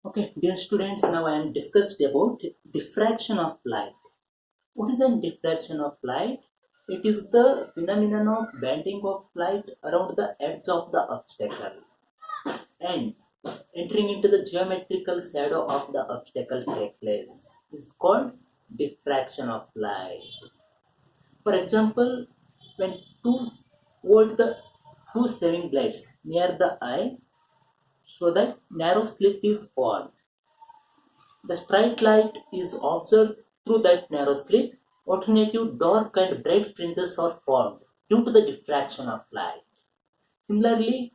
Okay, dear students, now I am discussed about diffraction of light. What is a diffraction of light? It is the phenomenon of bending of light around the edge of the obstacle and entering into the geometrical shadow of the obstacle take place. It's called diffraction of light. For example, when two hold the two saving blades near the eye, so that narrow slit is formed. The straight light is observed through that narrow slit. Alternative dark and bright fringes are formed due to the diffraction of light. Similarly,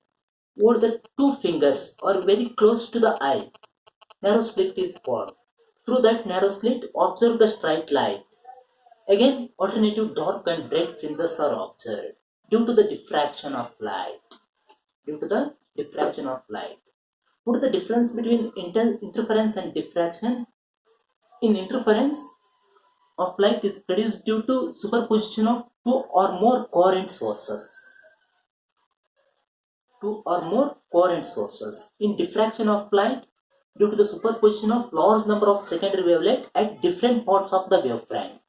where the two fingers are very close to the eye, narrow slit is formed. Through that narrow slit, observe the straight light. Again, alternative dark and bright fringes are observed due to the diffraction of light. Due to the diffraction of light. What is the difference between interference and diffraction? In interference, of light is produced due to superposition of two or more coherent sources. In diffraction of light, due to the superposition of large number of secondary wavelets at different parts of the wavefront.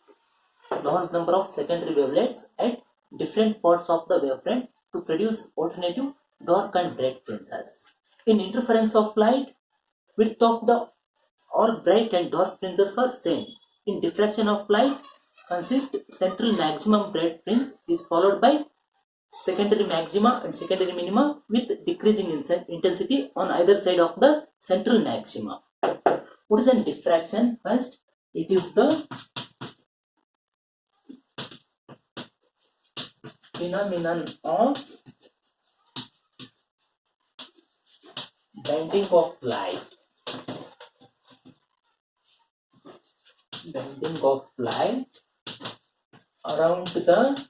Large number of secondary wavelets at different parts of the wavefront to produce alternative dark and bright fringes. In interference of light, width of the all bright and dark fringes are same. In diffraction of light, consists central maximum bright fringe is followed by secondary maxima and secondary minima with decreasing intensity on either side of the central maxima. What is a diffraction? First, it is the phenomenon of bending of light. Bending of light around the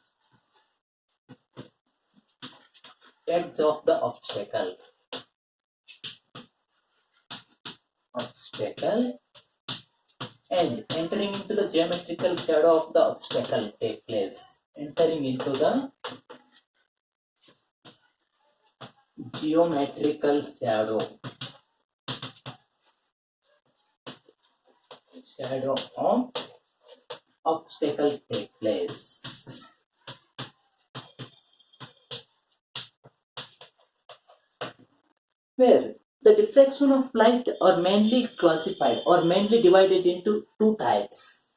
edge of the obstacle and entering into the geometrical shadow of the obstacle take place. Entering into the geometrical shadow of obstacle take place. Where the diffraction of light are mainly classified or mainly divided into two types.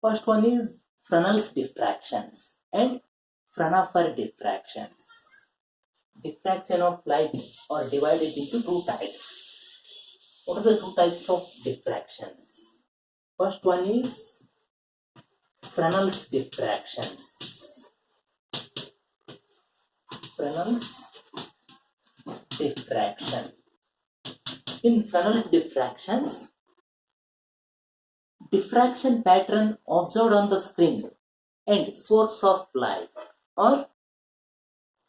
First one is Fresnel's diffractions and Fraunhofer diffractions. Diffraction of light are divided into two types. What are the two types of diffractions? First one is Fresnel's diffractions. Fresnel's diffraction. In Fresnel's diffractions, diffraction pattern observed on the screen and source of light or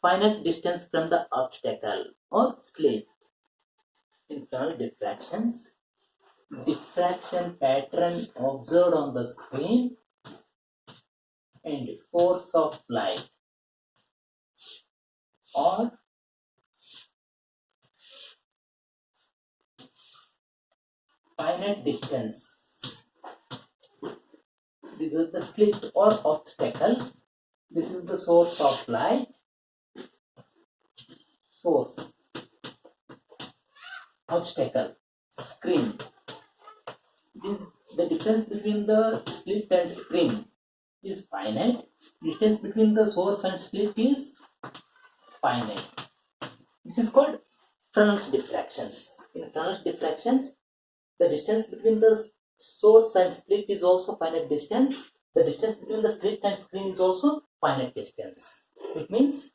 finite distance from the obstacle or slit. In Fresnel diffractions, diffraction pattern observed on the screen and source of light or finite distance. This is the slit or obstacle. This is the source of light. Source, obstacle, screen. The difference between the slit and screen is finite. Distance between the source and slit is finite. This is called Fresnel's diffractions. In Fresnel's diffractions, the distance between the source and slit is also finite distance. The distance between the slit and screen is also finite distance. It means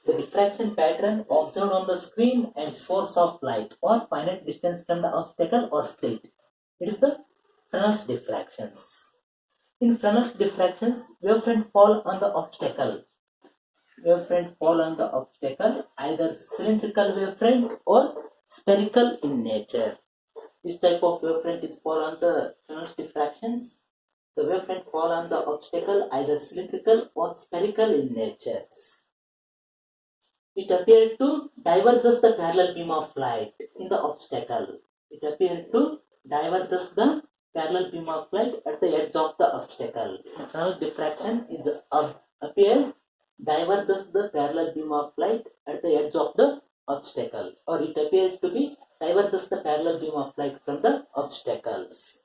the diffraction pattern observed on the screen and source of light or finite distance from the obstacle or slit. It is the Fresnel's diffractions. In Fresnel's diffractions, wavefront fall on the obstacle. Wavefront fall on the obstacle, either cylindrical wavefront or spherical in nature. This type of wavefront is fall on the Fresnel's diffractions. The wavefront fall on the obstacle, either cylindrical or spherical in nature. It appeared to diverges the parallel beam of light in the obstacle. It it appears to diverges the parallel beam of light at the edge of the obstacle. Fresnel diffraction is appear diverges the parallel beam of light at the edge of the obstacle, or it appears to be diverges the parallel beam of light from the obstacles.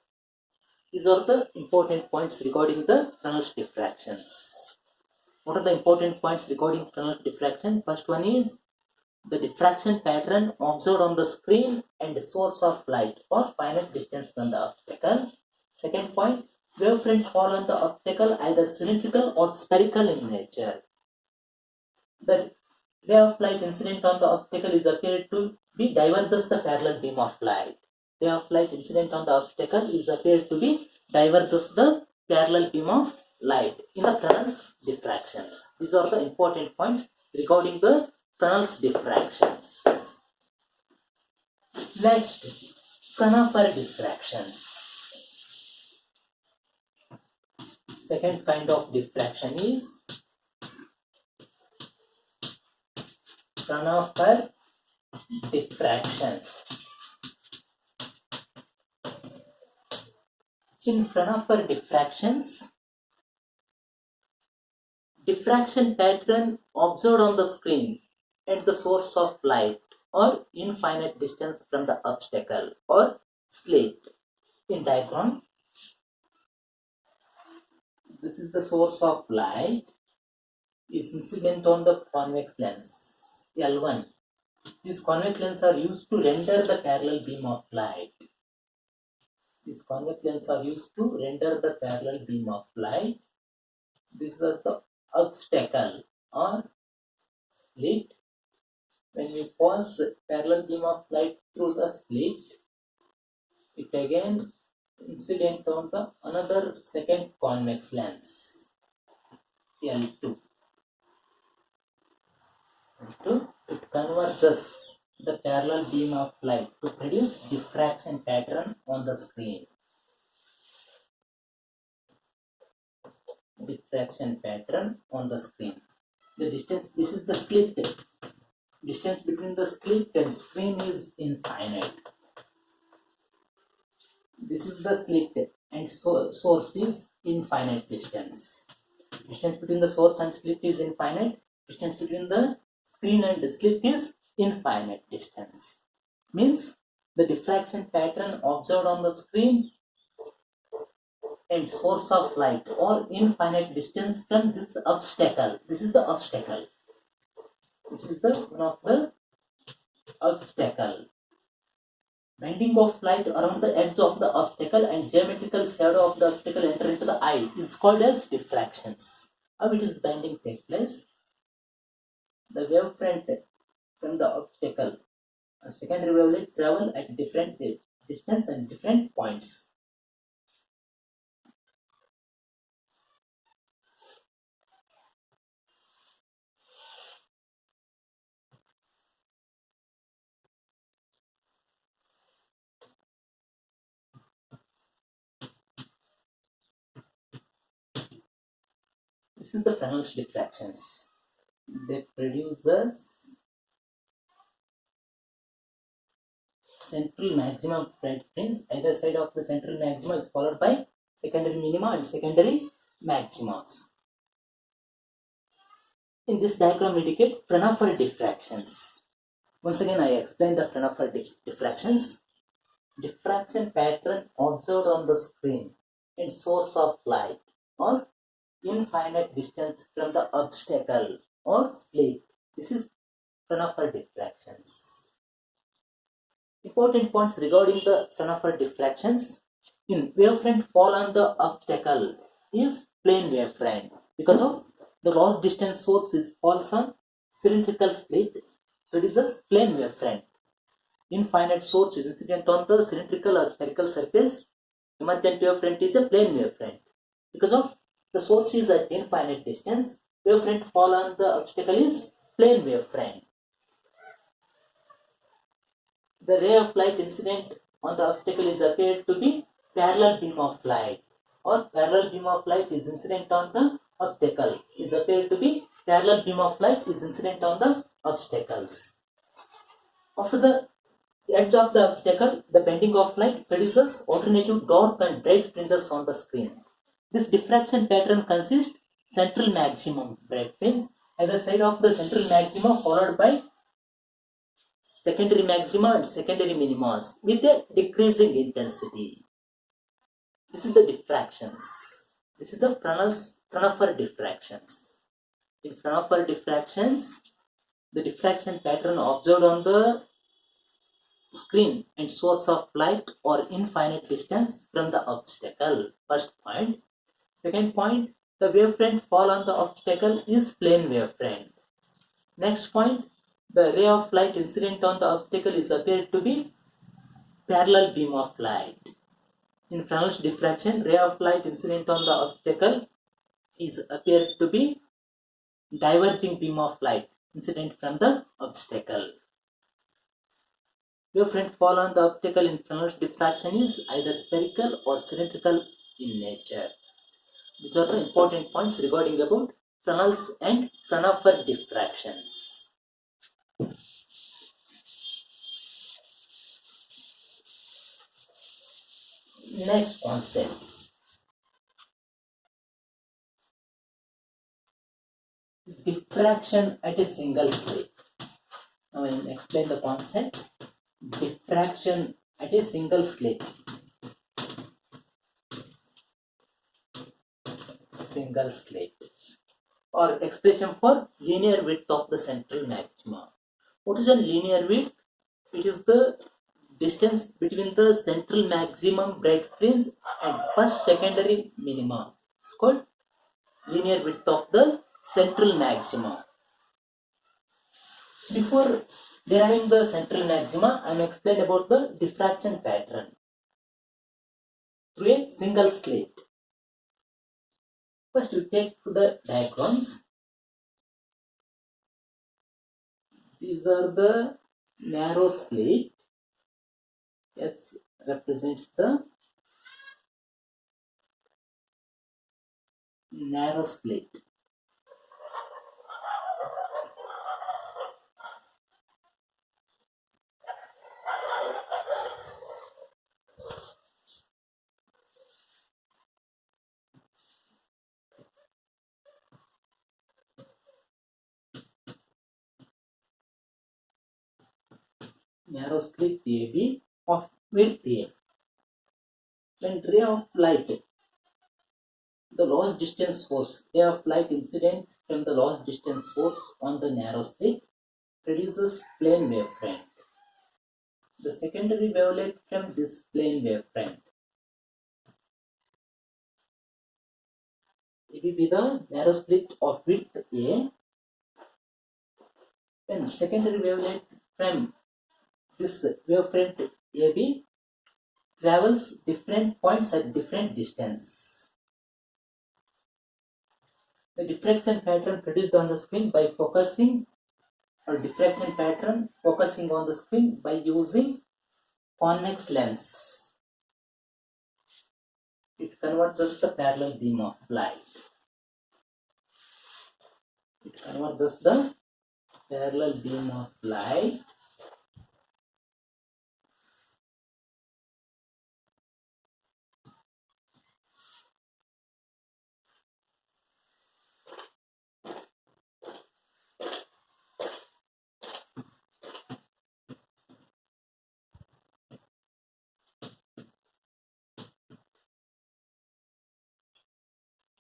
These are the important points regarding the Fresnel's diffractions. What are the important points regarding Fresnel's diffraction? First one is the diffraction pattern observed on the screen and source of light for finite distance from the obstacle. Second point, wavefront fall on the obstacle either cylindrical or spherical in nature. The ray of light incident on the obstacle is appeared to be diverges the parallel beam of light. Ray of light incident on the obstacle is appeared to be diverges the parallel beam of light in the Fresnel's diffractions. These are the important points regarding the Fresnel's diffractions. Next, Fresnel diffractions. Second kind of diffraction is Fresnel diffraction. In Fresnel diffractions, diffraction pattern observed on the screen at the source of light or infinite distance from the obstacle or slit. In diagram, this is the source of light, is incident on the convex lens L1. These convex lenses are used to render the parallel beam of light. These convex lenses are used to render the parallel beam of light. This is the obstacle or slit. When we pass parallel beam of light through the slit, it again incident on the another second convex lens L2. It converges the parallel beam of light to produce diffraction pattern on the screen. Diffraction pattern on the screen. The distance, this is the slit. Distance between the slit and screen is infinite. This is the slit and source is infinite distance. Distance between the source and slit is infinite. Distance between the screen and the slit is infinite distance. Means the diffraction pattern observed on the screen and source of light or infinite distance from this obstacle. This is the obstacle. This is the one of the obstacle. Bending of light around the edge of the obstacle and geometrical shadow of the obstacle enter into the eye is called as diffractions. How it is bending takes place? The wavefront from the obstacle and secondary wavelength travel at different distance and different points. This is the Fresnel's diffractions. They produce the central maximum bright fringe. Either side of the central maxima is followed by secondary minima and secondary maximas. In this diagram indicate Fresnel diffractions. Once again I explain the Fresnel diffractions. Diffraction pattern observed on the screen and source of light or infinite distance from the obstacle or slit. This is Fresnel diffractions. Important points regarding the Fresnel diffractions. In wavefront fall on the obstacle is plane wavefront because of the long distance source is falls on cylindrical slit, produces plane wavefront. Infinite source is incident on the cylindrical or spherical surface. Emergent wavefront is a plane wavefront. Because of the source is at infinite distance, wavefront fall on the obstacle is plane wavefront. The ray of light incident on the obstacle is appeared to be parallel beam of light, or parallel beam of light is incident on the obstacle is appeared to be parallel beam of light is incident on the obstacles. After the The edge of the obstacle, the bending of light, produces alternative dark and bright fringes on the screen. This diffraction pattern consists central maximum bright fringe at the side of the central maxima followed by secondary maxima and secondary minimas with a decreasing intensity. This is the diffractions. This is the Fraunhofer diffractions. In Fraunhofer diffractions, the diffraction pattern observed on the screen and source of light are infinite distance from the obstacle. First point. Second point, the wavefront fall on the obstacle is plane wavefront. Next point, the ray of light incident on the obstacle is appeared to be parallel beam of light. In Fresnel's diffraction, ray of light incident on the obstacle is appeared to be diverging beam of light incident from the obstacle. Wavefront fall on the obstacle in Fresnel's diffraction is either spherical or cylindrical in nature. These are the important points regarding about Fresnel's and Fraunhofer diffractions. Next concept. Diffraction at a single slit. Now I will explain the concept. Diffraction at a single slit. Single slit. Or expression for linear width of the central maxima. What is a linear width? It is the distance between the central maximum bright fringe and first secondary minima. It's called linear width of the central maxima. Before deriving the central maxima, I am explained about the diffraction pattern through a single slit. First, we take the diagrams. These are the narrow slit. S represents the narrow slit. Narrow slit AB of width A. When ray of light, the large distance source, ray of light incident from the large distance source on the narrow slit produces plane wavefront. The secondary wavelet from this plane wavefront. It will be the narrow slit of width A. When secondary wavelet from this wavefront AB travels different points at different distance. The diffraction pattern produced on the screen by focusing or diffraction pattern focusing on the screen by using convex lens. It converts us the parallel beam of light. It converts us the parallel beam of light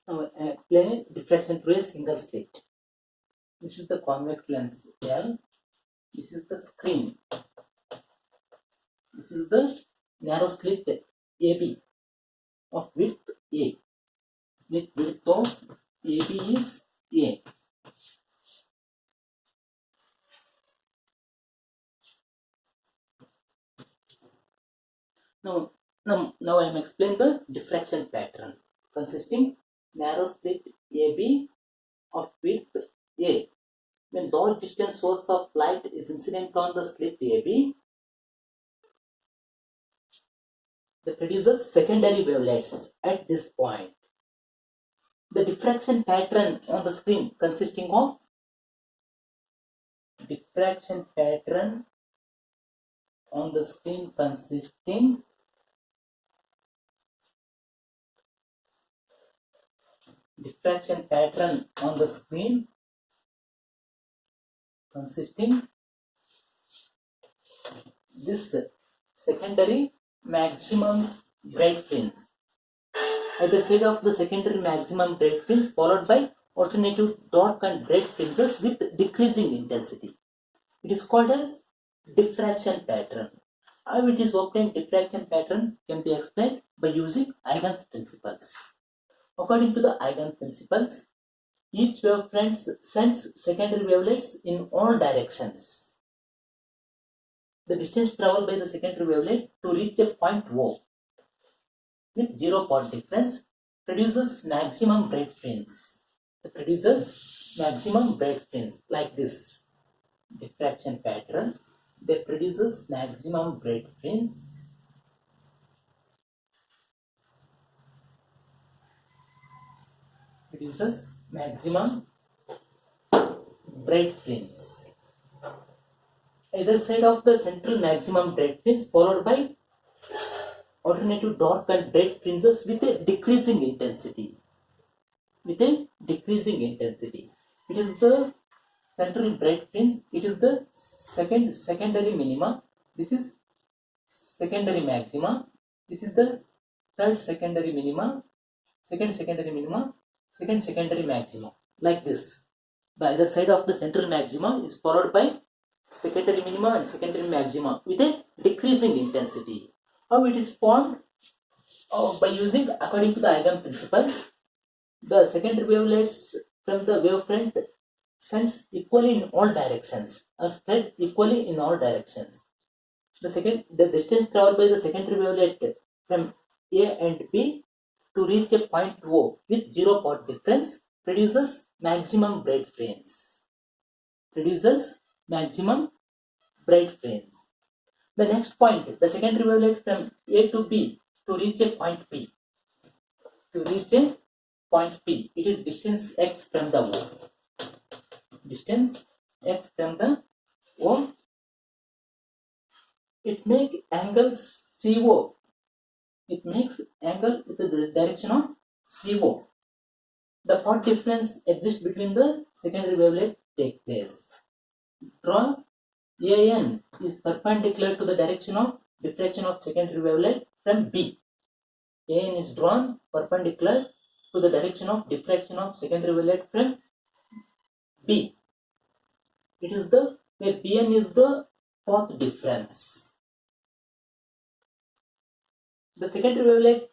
Now I explain diffraction through a single slit. This is the convex lens L. This is the screen. This is the narrow slit AB of width A. Slit width of AB is A. Now I am explaining the diffraction pattern consisting narrow slit AB of width A. When large distance source of light is incident on the slit AB, that produces secondary wavelets at this point. The diffraction pattern on the screen consisting of diffraction pattern on the screen consisting diffraction pattern on the screen consisting this secondary maximum bright fringe. At the side of the secondary maximum bright fringe followed by alternative dark and bright fringes with decreasing intensity. It is called as diffraction pattern. How it is obtained? Diffraction pattern can be explained by using Eigen's principles. According to the Eigen principles, each wavefront sends secondary wavelets in all directions. The distance traveled by the secondary wavelet to reach a point O with zero part difference produces maximum bright fringe. It produces maximum bright fringe like this diffraction pattern. That produces maximum bright fringe. Produces maximum bright fringe. Either side of the central maximum bright fringe followed by alternative dark and bright fringes with a decreasing intensity. With a decreasing intensity. It is the central bright fringe. It is the secondary minima. This is secondary maxima. This is the third secondary minima. Second secondary minima. Second secondary maxima. Like this. The either side of the central maxima is followed by secondary minima and secondary maxima with a decreasing intensity. How it is formed? By using, according to the Eigen principles, the secondary wavelets from the wavefront sends equally in all directions, are spread equally in all directions. The distance traveled by the secondary wavelet from A and B to reach a point O with zero part difference produces maximum bright fringe. Produces maximum bright fringe. The next point, the secondary wavelet from A to B to reach a point P. To reach a point P, it is distance x from the O. Distance x from the O. It makes angle CO. It makes angle with the direction of CO. The part difference exists between the secondary wavelet take place. Draw AN is perpendicular to the direction of diffraction of secondary wavelet from B. AN is drawn perpendicular to the direction of diffraction of secondary wavelet from B. It is the where Bn is the path difference. The secondary wavelet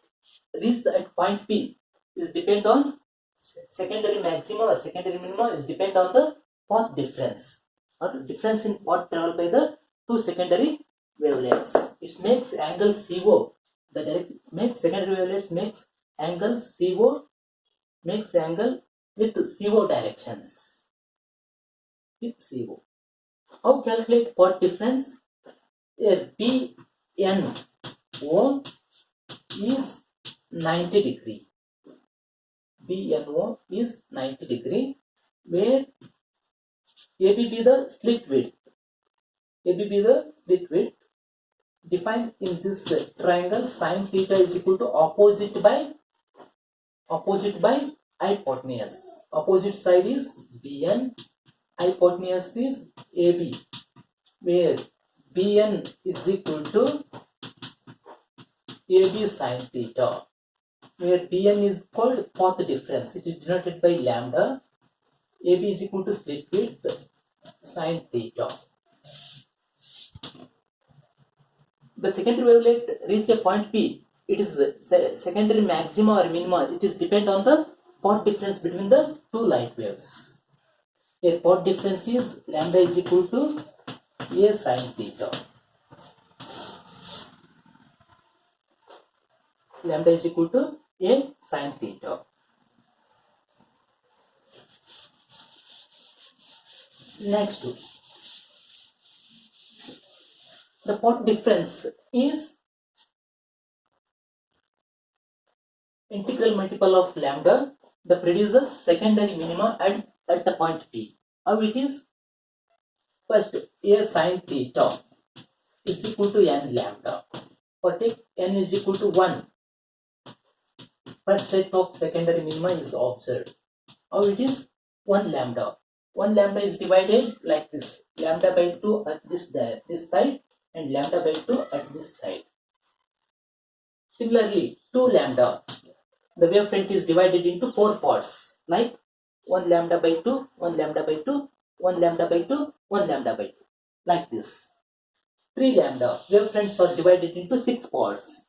reached at point P is depend on secondary maxima or secondary minima is depend on the path difference or difference in path traveled by the two secondary wavelets. It makes angle CO. The direction makes secondary wavelets makes angle CO, makes angle with CO directions. With CO. How calculate path difference? Here BNO is 90 degree. BNO is 90 degree, where AB be the slit width. AB be the slit width. Defined in this triangle, sin theta is equal to opposite by hypotenuse. Opposite side is BN, hypotenuse is AB, where BN is equal to AB sin theta, where Bn is called path difference. It is denoted by lambda. AB is equal to slit width sin theta. The secondary wavelet reach a point P. It is secondary maxima or minima. It is depend on the path difference between the two light waves. Here path difference is lambda is equal to A sin theta. Lambda is equal to A sin theta. Next, the path difference is integral multiple of lambda that produces secondary minima at the point P. How it is? First, A sin theta. is equal to n lambda. Or take n is equal to 1. First set of secondary minima is observed. How it is? 1 lambda. 1 lambda is divided like this. Lambda by 2 at this side and lambda by 2 at this side. Similarly, 2 lambda. The wavefront is divided into 4 parts, like 1 lambda by 2, 1 lambda by 2, 1 lambda by 2, 1 lambda by 2, like this. 3 lambda. Wavefronts are divided into 6 parts.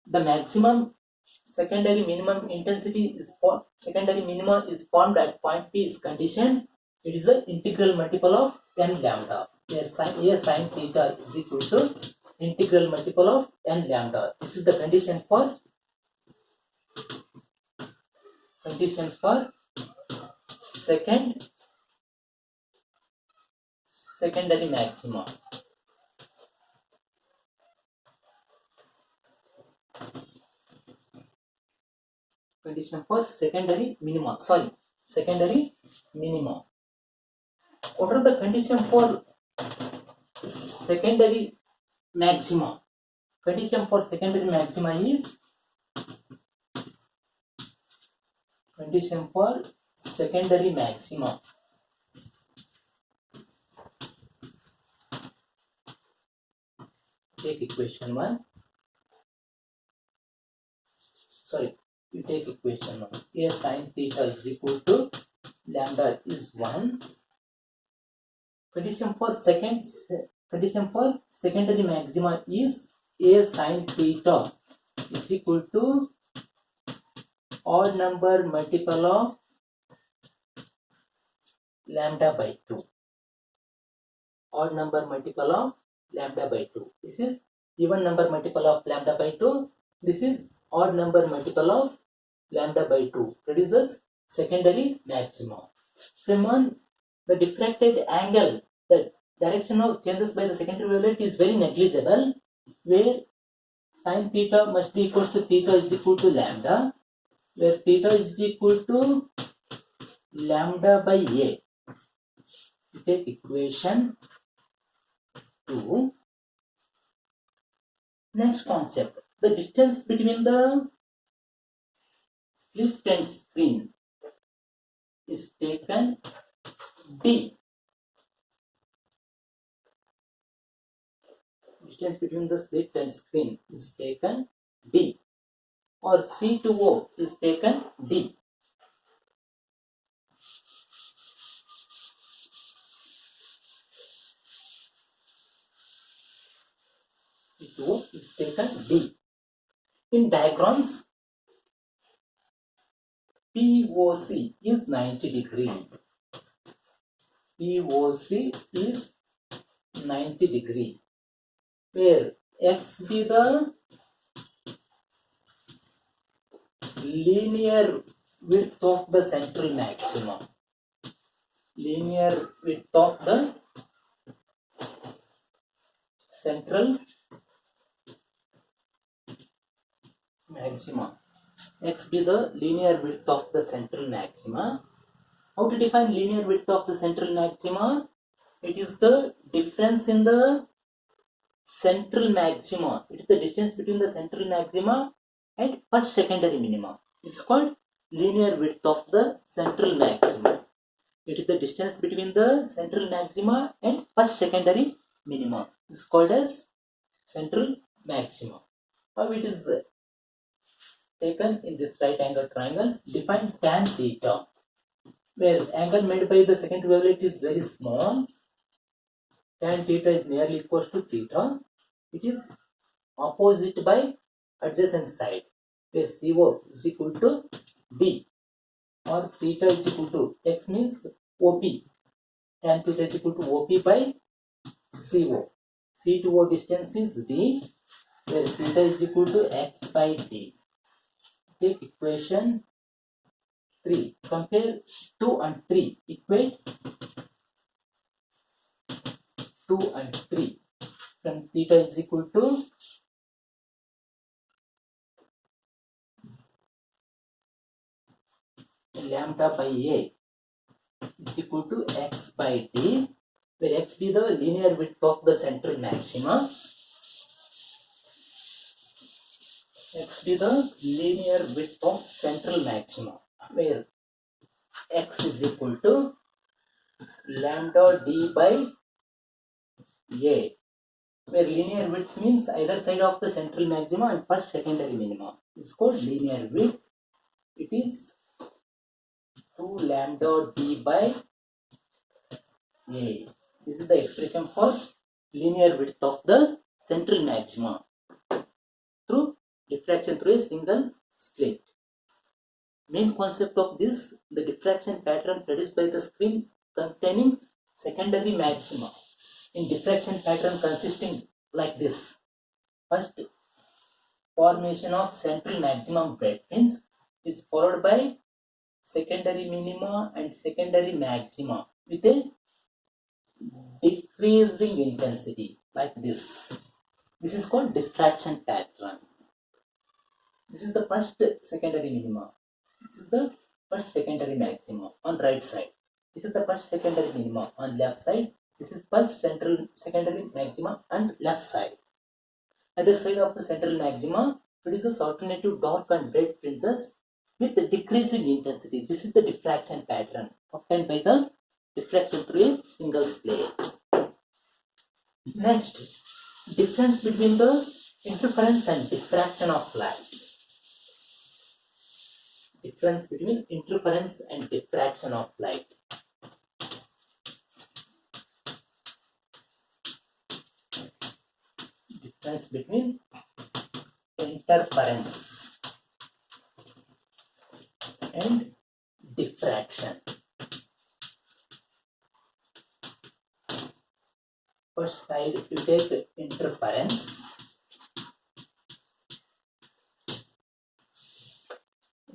The maximum secondary minimum intensity is secondary minimum is formed at point P is condition. It is an integral multiple of n lambda. A sin theta is equal to integral multiple of n lambda. This is the condition for secondary maxima. Condition for secondary minima. Secondary minima. What are the condition for secondary maxima? Condition for secondary maxima is condition for secondary maxima. Take equation 1. You take equation 1. A sin theta is equal to lambda is 1. Condition for secondary maxima is A sin theta is equal to odd number multiple of lambda by 2. Odd number multiple of lambda by 2. This is even number multiple of lambda by 2. This is odd number multiple of lambda by 2. Produces secondary maxima. From on the diffracted angle, the direction of changes by the secondary wavelength is very negligible, where sin theta must be equal to theta is equal to lambda, where theta is equal to lambda by A. You take equation 2. Next concept, the distance between the slit and screen is taken D. Distance between the slit and screen is taken D, or C to O is taken D. C to O is taken D. In diagrams, POC is 90 degree. POC is 90 degree, where X be the linear width of the central maxima. Linear width of the central maxima. X be the linear width of the central maxima. How to define linear width of the central maxima? It is the difference in the central maxima. It is the distance between the central maxima and first secondary minima. It's called linear width of the central maxima. It is the distance between the central maxima and first secondary minima. It's called as central maxima. How it is taken in this right angle triangle? Define tan theta, where angle made by the secondary wavelength is very small. Tan theta is nearly equal to theta. It is opposite by adjacent side, where CO is equal to D, or theta is equal to X means OP. Tan theta is equal to OP by CO. C to O distance is D, where theta is equal to X by D. Take equation 3. Compare 2 and 3. Equate 2 and 3. From theta is equal to lambda by A is equal to X by D. where x be the linear width of the central maxima, x be the linear width of central maxima, where x is equal to lambda d by a, where linear width means either side of the central maxima and first secondary minima. It's called linear width. It is 2 lambda d by a. This is the expression for linear width of the central maxima through diffraction through a single slit. Main concept of this, the diffraction pattern produced by the screen containing secondary maxima. In diffraction pattern consisting like this. First, formation of central maximum breadpins is followed by secondary minima and secondary maxima with a decreasing intensity like this. This is called diffraction pattern. This is the first secondary minima. This is the first secondary maxima on right side. This is the first secondary minima on left side. This is first secondary maxima on left side. Other side of the central maxima produces alternative dark and bright fringes with decreasing intensity. This is the diffraction pattern obtained by the diffraction through a single slit. Next, difference between the interference and diffraction of light. Difference between interference and diffraction of light. Difference between interference and diffraction. First side you take interference.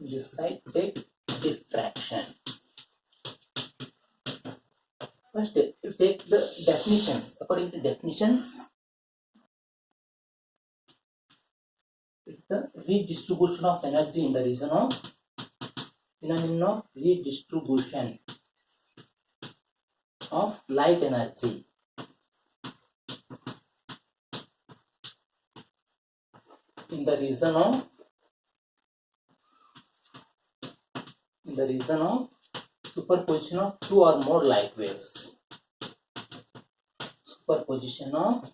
This side take diffraction. First you take the definitions. According to definitions, it's the redistribution of energy in the region of phenomenon of redistribution of light energy in the region of superposition of two or more light waves. Superposition of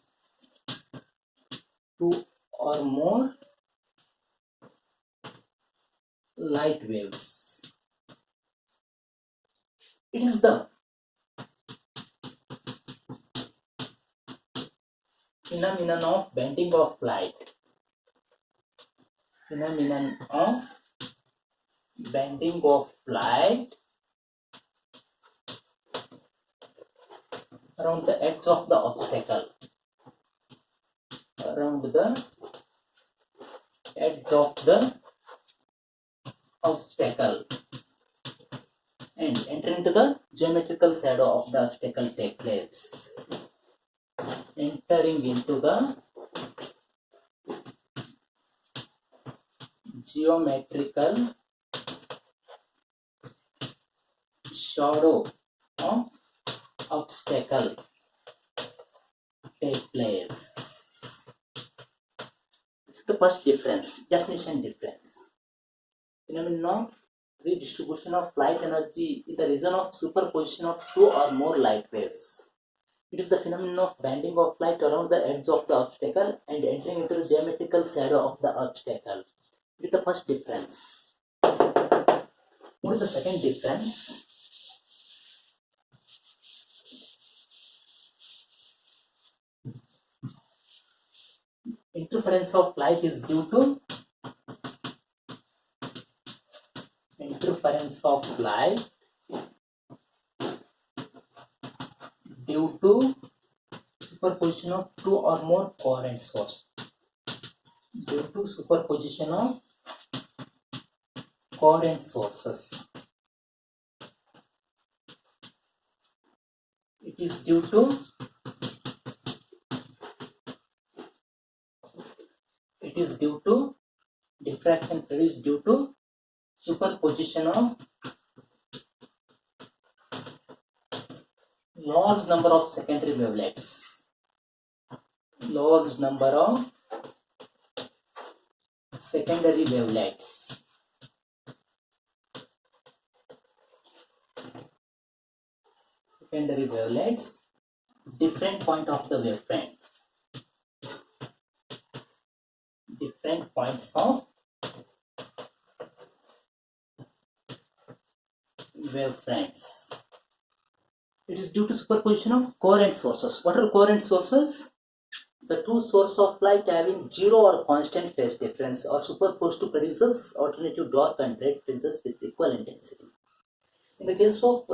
two or more light waves. It is the phenomenon of bending of light. Phenomenon of bending of light around the edge of the obstacle. Around the edge of the obstacle and enter into the geometrical shadow of the obstacle take place. Entering into the geometrical shadow of obstacle take place. This is the first difference, definition difference. Phenomenon of redistribution of light energy in the region of superposition of two or more light waves. It is the phenomenon of bending of light around the edge of the obstacle and entering into the geometrical shadow of the obstacle. It is the first difference. What is the second difference? Interference of light is due to superposition of two or more current sources. Due to superposition of current sources. It is due to diffraction produced due to superposition of large number of secondary wavelets. Large number of secondary wavelets. Secondary wavelets, different point of the wavefront. Different points of wavefronts. It is due to superposition of coherent sources. What are coherent sources? The two sources of light having zero or constant phase difference are superposed to produce alternative dark and bright fringes with equal intensity. In the case of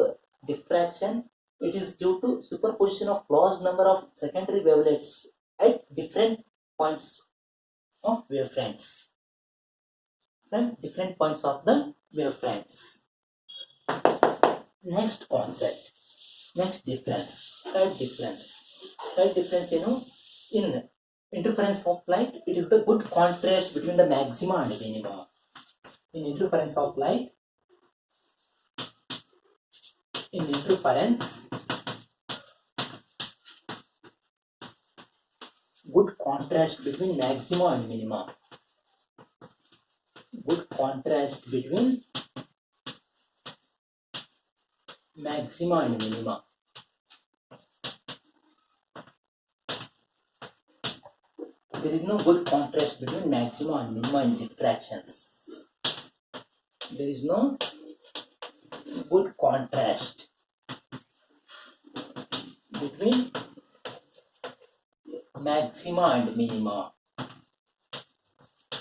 diffraction, it is due to superposition of large number of secondary wavelets at different points of wavefronts. From different points of the wavefronts. Next concept. Next difference. Third difference. Third difference, in interference of light, it is the good contrast between the maxima and minima. In interference of light, good contrast between maxima and minima. Good contrast between maxima and minima. There is no good contrast between maxima and minima in diffractions. There is no good contrast between maxima and minima.